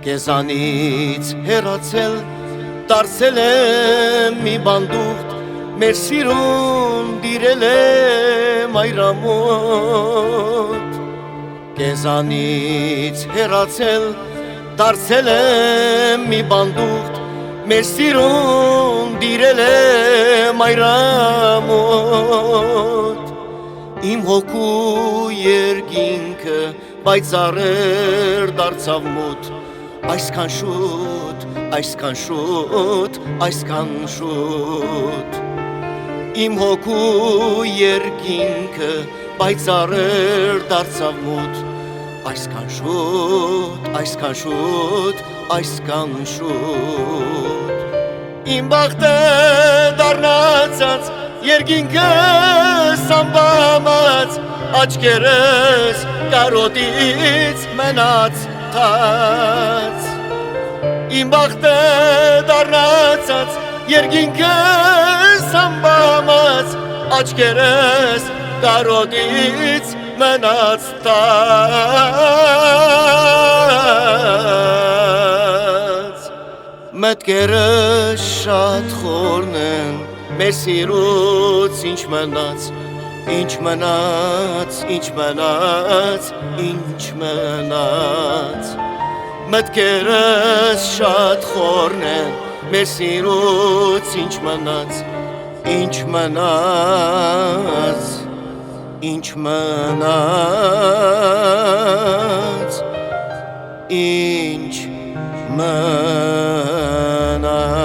Քեզանից հեռացել դարձել եմ մի բանդուղտ մեր սիրուն դիրել եմ այրամոտ Քեզանից հեռացել դարձել եմ մի բանդուղտ մեր սիրուն դիրել եմ այրամոտ Իմ հոգու երկինքը պայծառեր դարձավ մութ Այսքան շուտ, այսքան շուտ, այսքան շուտ Իմ հոգու երկինքը պայծառեր դարձավ մութ Այսքան շուտ, այսքան շուտ, այսքան շուտ Իմ բախտը դառնացած երկինքս ամբամած Աչքերս կարոտից մնաց թաց Իմ բախտը դառնացած երկինքս ամբամած Աչքերս կարոտից մնաց թաց Մտքերս շատ խորն են մեր սիրուց ինչ մնաց Ինչ մնաց, ինչ մնաց, ինչ մնաց Մտքերս շատ խորն են մեր սիրուց ինչ մնաց Ինչ մնաց, ինչ մնաց, ինչ մնաց